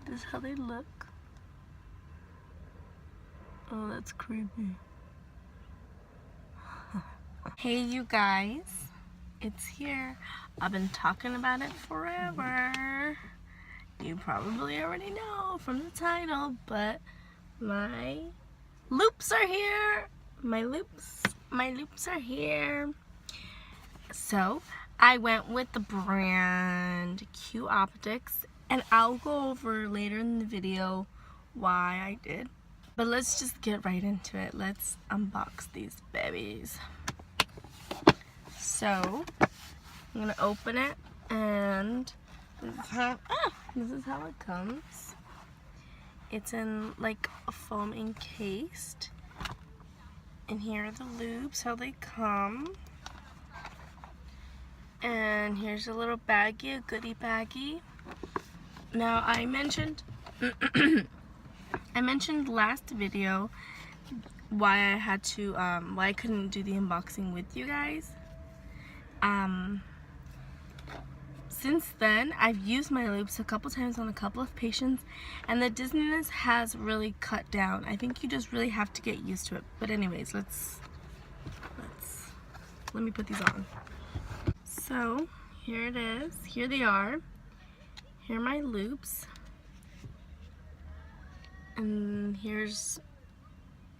This is how they look. Oh, that's creepy. Hey you guys, it's here. I've been talking about it forever. You probably already know from the title, but my loupes are here. My loupes are here. So I went with the brand Q Optics, and I'll go over later in the video why I did. But let's just get right into it. Let's unbox these babies. So I'm gonna open it, and this is how it comes. It's in like a foam encased, and here are the loupes, how they come. And here's a little baggie, a goodie baggie. Now I mentioned last video why I had to why I couldn't do the unboxing with you guys. Since then, I've used my loupes a couple times on a couple of patients, and the dizziness has really cut down. I think you just really have to get used to it. But anyways, let me put these on. So here it is. Here they are. Here are my loupes. And here's,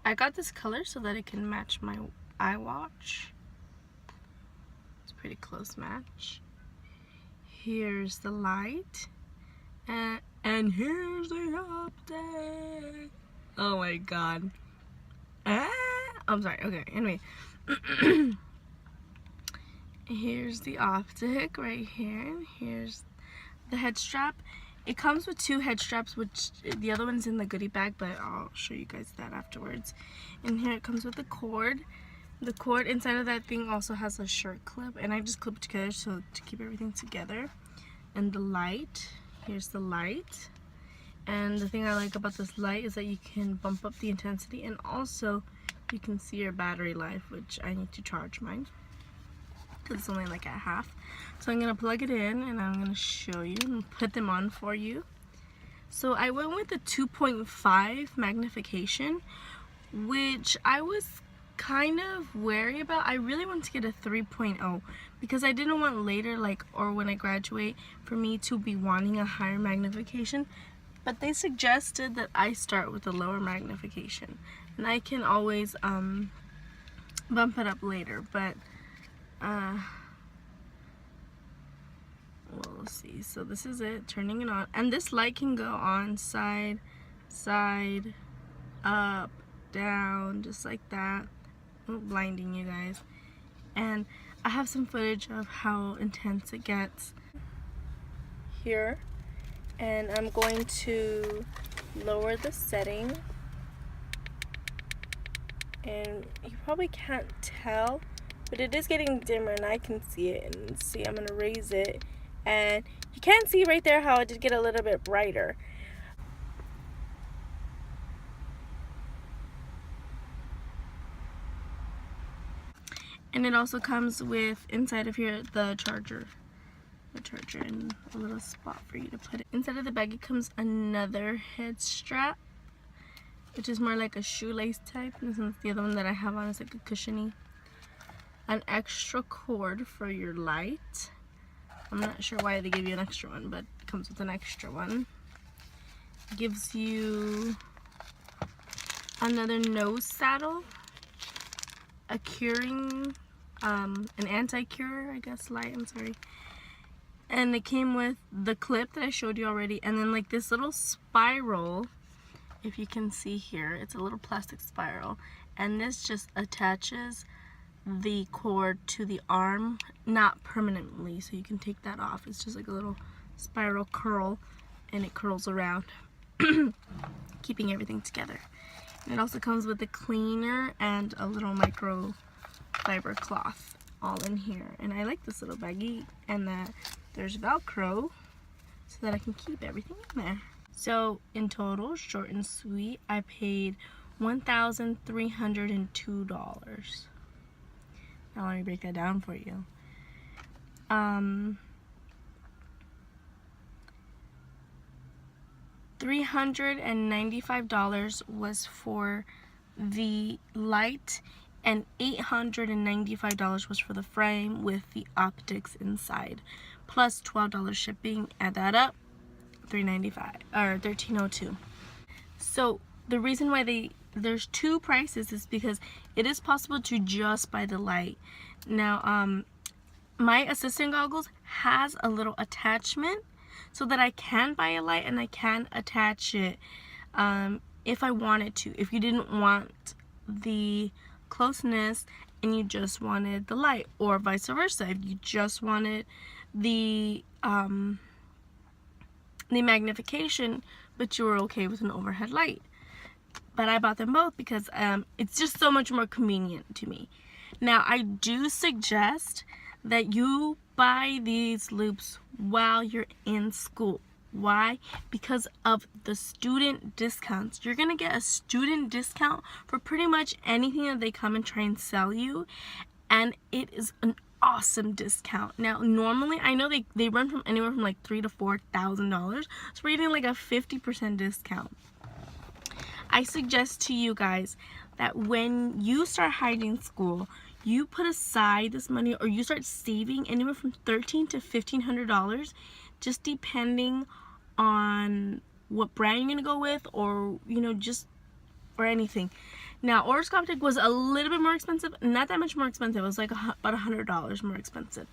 I got this color so that it can match my iWatch. It's a pretty close match. Here's the light, and here's the optic. Oh my god. I'm sorry. Okay, anyway. Here's the optic right here. Here's the head strap. It comes with two head straps, which the other one's in the goodie bag, but I'll show you guys that afterwards. And here it comes with the cord. The cord inside of that thing also has a shirt clip, and I just clip it together so to keep everything together. And the light, here's the light. And the thing I like about this light is that you can bump up the intensity, and also you can see your battery life, which I need to charge mine because it's only like at half. So I'm gonna plug it in, and I'm gonna show you and put them on for you. So I went with the 2.5 magnification, which I was kind of wary about. I really want to get a 3.0 because I didn't want later, like, or when I graduate, for me to be wanting a higher magnification. But they suggested that I start with a lower magnification, and I can always bump it up later. But well, let's see. So this is it, turning it on, and this light can go on side, up, down, just like that. I'm blinding you guys. And I have some footage of how intense it gets here, and I'm going to lower the setting, and you probably can't tell, but it is getting dimmer, and I can see it. And see, I'm gonna raise it, and you can see right there how it did get a little bit brighter. And it also comes with, inside of here, the charger and a little spot for you to put it. Inside of the bag, it comes another head strap, which is more like a shoelace type, and since the other one that I have on is like a cushiony. An extra cord for your light. I'm not sure why they give you an extra one, but it comes with an extra one. Gives you another nose saddle, a curing, an anti-cure, I guess, light, I'm sorry. And it came with the clip that I showed you already, and then like this little spiral, if you can see here, it's a little plastic spiral, and this just attaches the cord to the arm, not permanently, so you can take that off. It's just like a little spiral curl, and it curls around, keeping everything together. And it also comes with a cleaner and a little micro fiber cloth all in here. And I like this little baggie, and that there's Velcro so that I can keep everything in there. So in total, short and sweet, I paid $1,302. Now let me break that down for you. $395 was for the light, and $895 was for the frame with the optics inside, plus $12 shipping. Add that up, $395 or $1302. So the reason why there's two prices is because it is possible to just buy the light. Now, my assistant goggles has a little attachment so that I can buy a light and I can attach it if I wanted to. If you didn't want the closeness and you just wanted the light, or vice versa, if you just wanted the magnification but you were okay with an overhead light. But I bought them both because it's just so much more convenient to me. Now, I do suggest that you buy these loupes while you're in school. Why? Because of the student discounts. You're gonna get a student discount for pretty much anything that they come and try and sell you, and it is an awesome discount. Now, normally I know they run from anywhere from like $3,000 to $4,000, so we're getting like a 50% discount. I suggest to you guys that when you start hygiene school, you put aside this money, or you start saving anywhere from $1,300 to $1,500, just depending on what brand you're gonna go with, or or anything. Now, Orascoptic was a little bit more expensive, not that much more expensive. It was like about $100 more expensive.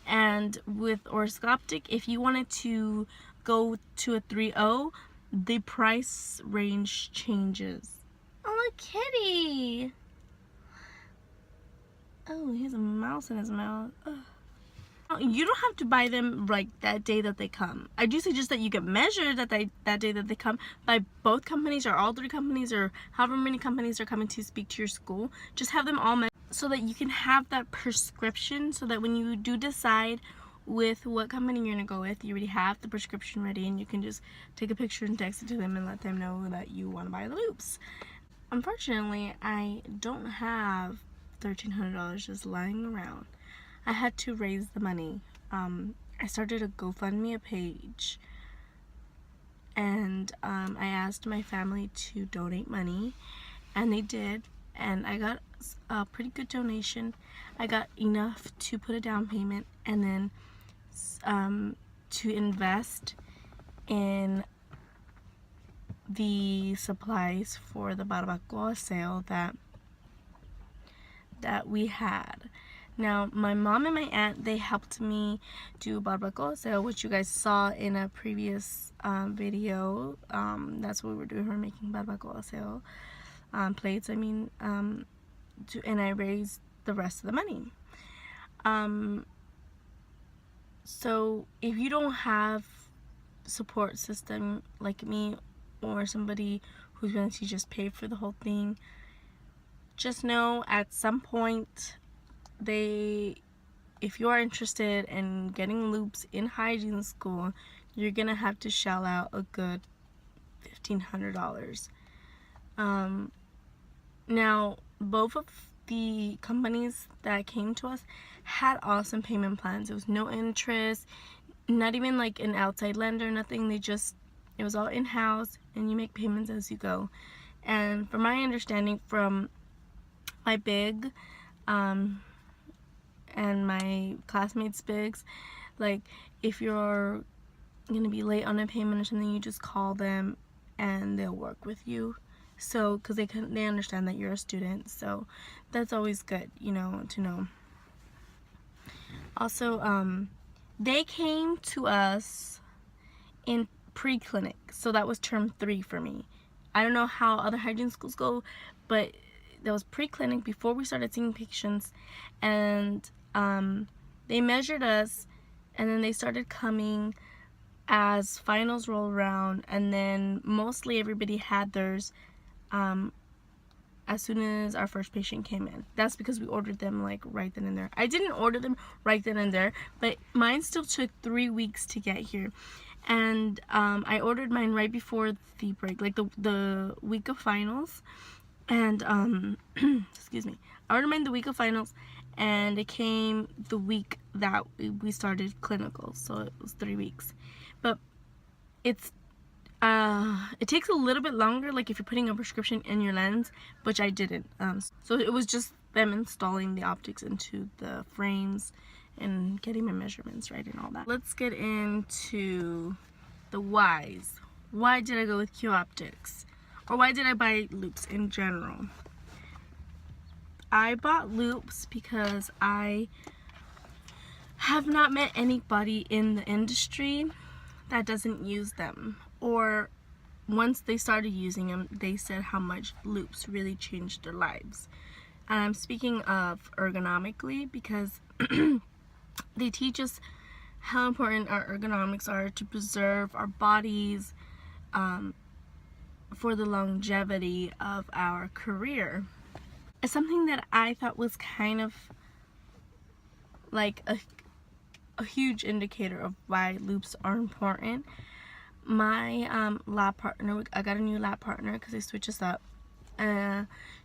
And with Orascoptic, if you wanted to go to a 3.0, the price range changes. Oh, a kitty! Oh, he has a mouse in his mouth. Ugh. You don't have to buy them like that day that they come. I do suggest that you get measured that day that they come by both companies, or all three companies, or however many companies are coming to speak to your school. Just have them all measured so that you can have that prescription, so that when you do decide with what company you're gonna go with, you already have the prescription ready, and you can just take a picture and text it to them and let them know that you want to buy the loupes. Unfortunately, I don't have $1,300 just lying around. I had to raise the money. I started a GoFundMe page, and I asked my family to donate money, and they did, and I got a pretty good donation. I got enough to put a down payment, and then to invest in the supplies for the barbacoa sale that we had. Now, my mom and my aunt, they helped me do barbacoa sale, which you guys saw in a previous video. That's what we were doing. We're making barbacoa sale plates. I mean, and I raised the rest of the money. So if you don't have support system like me, or somebody who's going to just pay for the whole thing, just know at some point, if you are interested in getting loupes in hygiene school, you're gonna have to shell out a good $1,500. Now, both of the companies that came to us had awesome payment plans. It was no interest, not even like an outside lender, nothing. It was all in-house, and you make payments as you go. And from my understanding from my big and my classmates' bigs, like, if you're gonna be late on a payment or something, you just call them and they'll work with you. So, because they understand that you're a student, so that's always good, to know. Also, they came to us in pre-clinic, so that was term 3 for me. I don't know how other hygiene schools go, but that was pre-clinic, before we started seeing patients, and they measured us, and then they started coming as finals roll around, and then mostly everybody had theirs as soon as our first patient came in. That's because we ordered them like right then and there. I didn't order them right then and there, but mine still took 3 weeks to get here. And I ordered mine right before the break, like the week of finals. And excuse me, I ordered mine the week of finals, and it came the week that we started clinical, so it was 3 weeks. But It takes a little bit longer, like if you're putting a prescription in your lens, which I didn't. So it was just them installing the optics into the frames and getting my measurements right and all that. Let's get into the whys. Why did I go with Q Optics? Or why did I buy loupes in general? I bought loupes because I have not met anybody in the industry that doesn't use them. Or once they started using them, they said how much loupes really changed their lives. And I'm speaking of ergonomically because they teach us how important our ergonomics are to preserve our bodies for the longevity of our career. It's something that I thought was kind of like a huge indicator of why loupes are important. My lab partner, I got a new lab partner because they switched us up.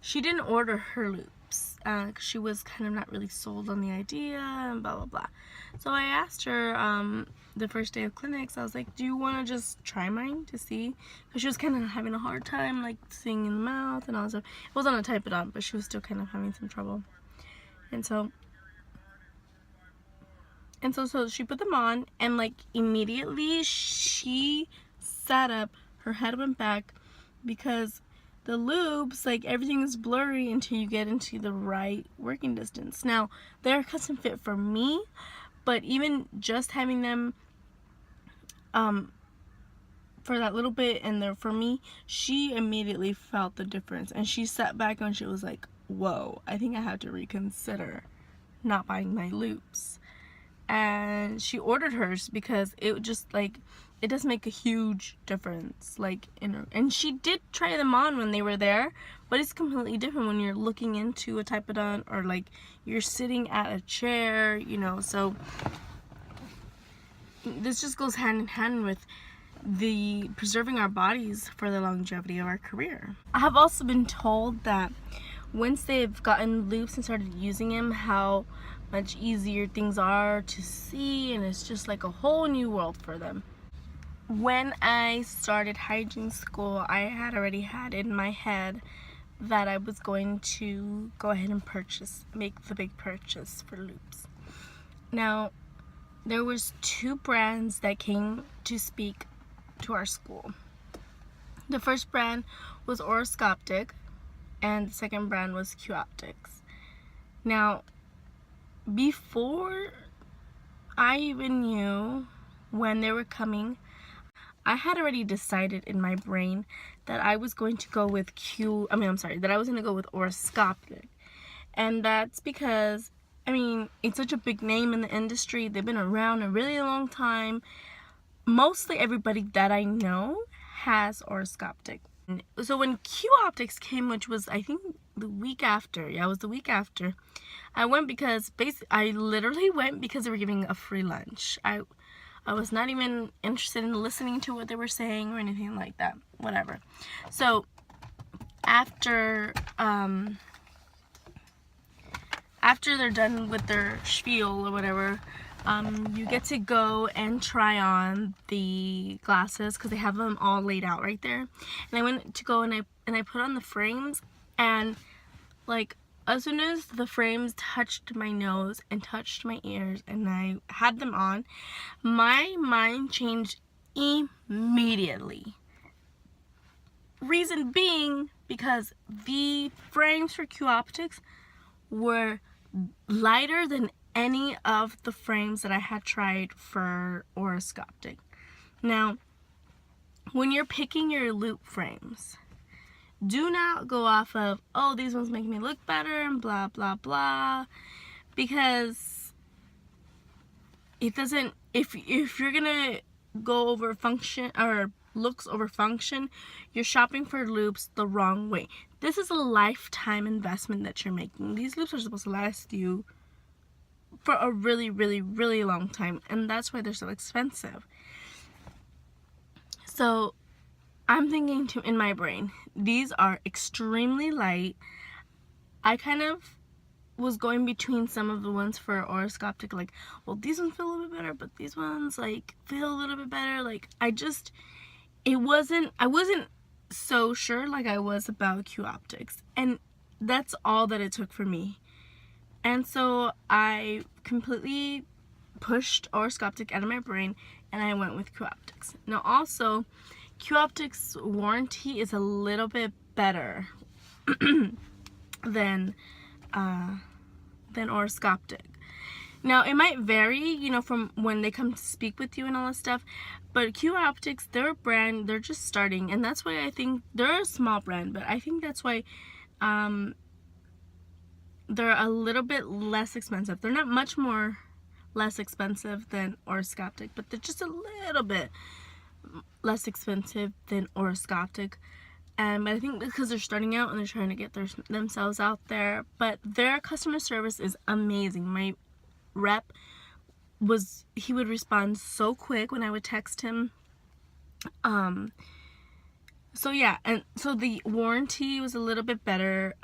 She didn't order her loupes because she was kind of not really sold on the idea and blah blah blah. So I asked her the first day of clinics, I was like, do you want to just try mine to see? Because she was kind of having a hard time like seeing in the mouth and all that stuff. It wasn't a type it on, but she was still kind of having some trouble. And so she put them on, and like immediately she sat up, her head went back, because the loupes, like everything is blurry until you get into the right working distance. Now, they're custom fit for me, but even just having them for that little bit and there for me, she immediately felt the difference, and she sat back and she was like, whoa, I think I have to reconsider not buying my loupes. And she ordered hers because it just like it does make a huge difference, like in her, and she did try them on when they were there, but it's completely different when you're looking into a typodont or like you're sitting at a chair, you know. So this just goes hand in hand with the preserving our bodies for the longevity of our career. I have also been told that once they've gotten loupes and started using them, how much easier things are to see, and it's just like a whole new world for them. When I started hygiene school, I had already had in my head that I was going to go ahead and make the big purchase for loupes. Now, there was 2 brands that came to speak to our school. The first brand was Orascoptic, and the second brand was Q Optics. Now, before I even knew when they were coming, I had already decided in my brain that I was going to go with that I was going to go with Orascoptic. And that's because, I mean, it's such a big name in the industry. They've been around a really long time. Mostly everybody that I know has Orascoptic. So when Q Optics came, which was I think the week after, it was the week after, I went because I literally went because they were giving a free lunch. I was not even interested in listening to what they were saying or anything like that. Whatever. So after they're done with their spiel or whatever, you get to go and try on the glasses because they have them all laid out right there. And I went to go and I put on the frames, and like as soon as the frames touched my nose and touched my ears and I had them on, my mind changed immediately. Reason being because the frames for Q Optics were lighter than any of the frames that I had tried for Orascoptic. Now, when you're picking your loupe frames, do not go off of, oh, these ones make me look better and blah blah blah, because it doesn't. If you're gonna go over function or looks over function, you're shopping for loupes the wrong way. This is a lifetime investment that you're making. These loupes are supposed to last you for a really, really, really long time, and that's why they're so expensive. So I'm thinking in my brain, these are extremely light. I kind of was going between some of the ones for Orascoptic, like, well, these ones feel a little bit better, but these ones like feel a little bit better. Like, I wasn't so sure like I was about Q Optics, and that's all that it took for me. And so I completely pushed Orascoptic out of my brain, and I went with Q Optics. Now also, Q Optics warranty is a little bit better than Orascoptic. Now, it might vary, you know, from when they come to speak with you and all this stuff, but Q Optics, their brand, they're just starting, and that's why I think they're a small brand, but I think that's why they're a little bit less expensive. They're not much more less expensive than Orascoptic, but they're just a little bit less expensive than Orascoptic. But I think because they're starting out and they're trying to get themselves out there, but their customer service is amazing. My rep he would respond so quick when I would text him. So yeah, and so the warranty was a little bit better.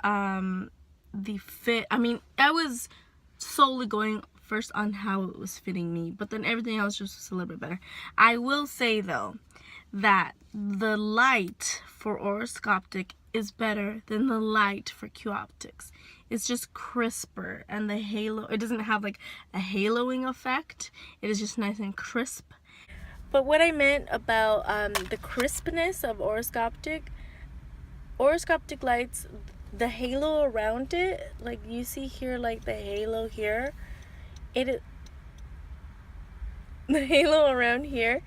The fit, I mean, I was solely going first on how it was fitting me, but then everything else just was a little bit better. I will say though that the light for Orascoptic is better than the light for Q Optics. It's just crisper, and the halo, it doesn't have like a haloing effect. It is just nice and crisp. But what I meant about the crispness of Orascoptic lights, the halo around it, like you see here, like the halo here, the halo around here,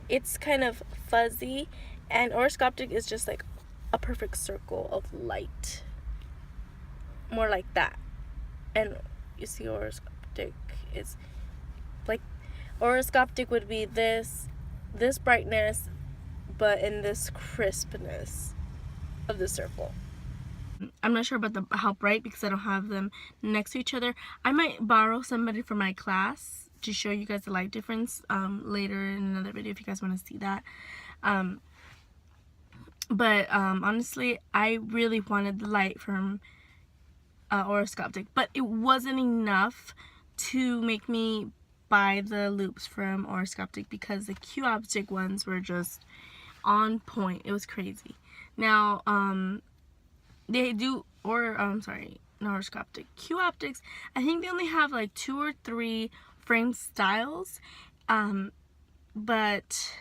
it's kind of fuzzy, and Orascoptic is just like a perfect circle of light, more like that. And you see Orascoptic is like, Orascoptic would be this brightness, but in this crispness of the circle. I'm not sure about how bright, because I don't have them next to each other. I might borrow somebody from my class to show you guys the light difference later in another video if you guys want to see that. But honestly, I really wanted the light from Orascoptic, but it wasn't enough to make me buy the loupes from Orascoptic, because the Q Optic ones were just on point. It was crazy. Now, they do, sorry, not Orascoptic. Q Optics, I think they only have like 2 or 3 frame styles, but,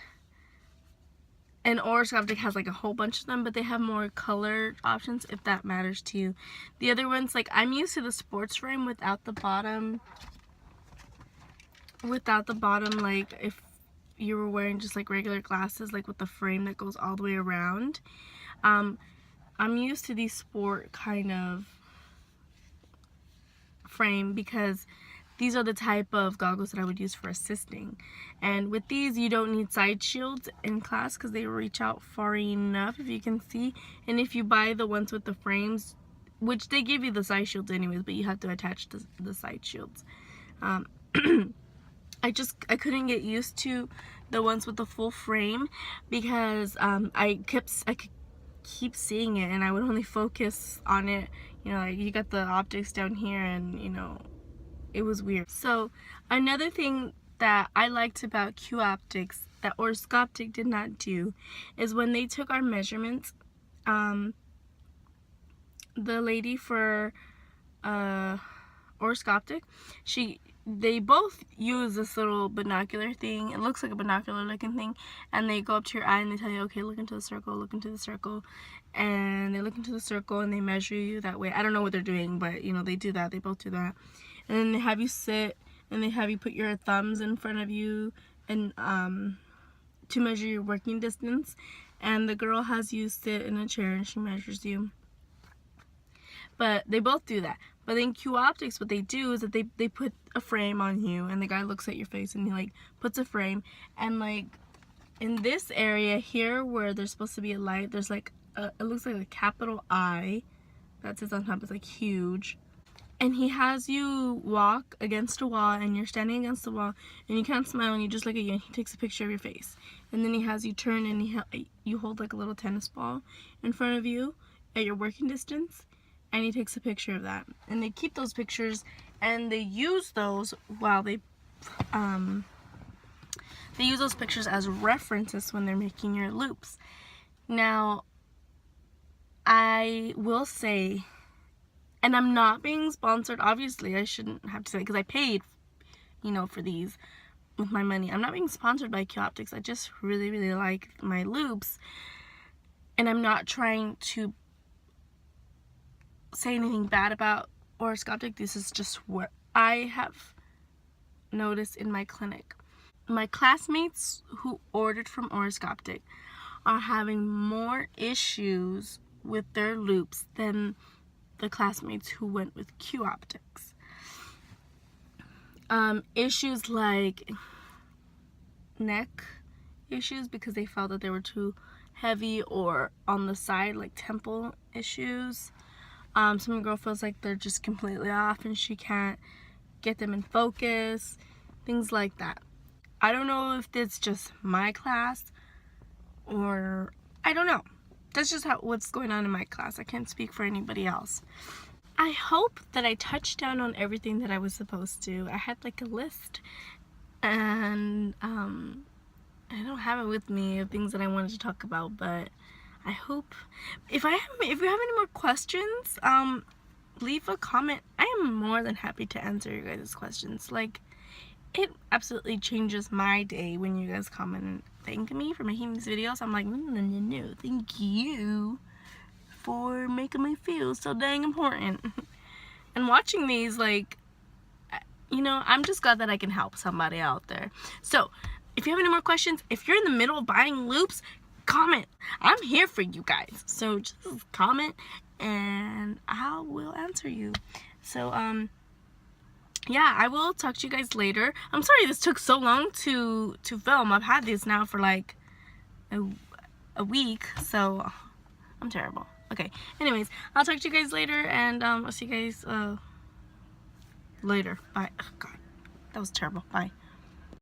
and Orascoptic has like a whole bunch of them, but they have more color options if that matters to you. The other ones, like, I'm used to the sports frame without the bottom, like if you were wearing just like regular glasses, like with the frame that goes all the way around. I'm used to the sport kind of frame, because these are the type of goggles that I would use for assisting. And with these, you don't need side shields in class because they reach out far enough, if you can see. And if you buy the ones with the frames, which they give you the side shields anyways, but you have to attach the side shields. I couldn't get used to the ones with the full frame, because I could keep seeing it, and I would only focus on it, you know, like you got the optics down here, and you know, it was weird. So another thing that I liked about Q Optics that Orascoptic did not do is when they took our measurements, the lady for Orascoptic, they both use this little binocular thing. It looks like a binocular looking thing, and they go up to your eye and they tell you, okay, look into the circle, look into the circle, and they look into the circle and they measure you that way. I don't know what they're doing, but you know, they do that. They both do that. And then they have you sit, and they have you put your thumbs in front of you, and to measure your working distance. And the girl has you sit in a chair and she measures you. But they both do that. But then Q Optics, what they do is that they put a frame on you, and the guy looks at your face and he like puts a frame, and like in this area here where there's supposed to be a light, there's like it looks like a capital I that sits on top. It's like huge. And he has you walk against a wall, and you're standing against the wall, and you can't smile, and you just look at you, and he takes a picture of your face. And then he has you turn, and you hold like a little tennis ball in front of you at your working distance, and he takes a picture of that. And they keep those pictures, and they use those while they they use those pictures as references when they're making your loops. Now, I will say, and I'm not being sponsored, obviously I shouldn't have to say, because I paid, you know, for these with my money. I'm not being sponsored by Optics. I just really like my loops, and I'm not trying to say anything bad about Orascoptic. This is just what I have noticed in my clinic. My classmates who ordered from Orascoptic are having more issues with their loops than the classmates who went with Optics. Issues like neck issues because they felt that they were too heavy, or on the side, like temple issues. Some girl feels like they're just completely off and she can't get them in focus, things like that. I don't know if it's just my class, or I don't know. That's just what's going on in my class. I can't speak for anybody else. I hope that I touched down on everything that I was supposed to. I had like a list, and I don't have it with me of things that I wanted to talk about, but I hope if you have any more questions, leave a comment. I am more than happy to answer your guys' questions. Like, it absolutely changes my day when you guys comment and thank me for making these videos. I'm like, no, thank you for making me feel so dang important. And watching these, like, you know, I'm just glad that I can help somebody out there. So, if you have any more questions, if you're in the middle of buying loops, comment. I'm here for you guys. So, just comment and I will answer you. So, yeah, I will talk to you guys later. I'm sorry this took so long to film. I've had these now for like a week, so I'm terrible. Okay, anyways, I'll talk to you guys later, and I'll see you guys later. Bye. Oh, God, that was terrible. Bye.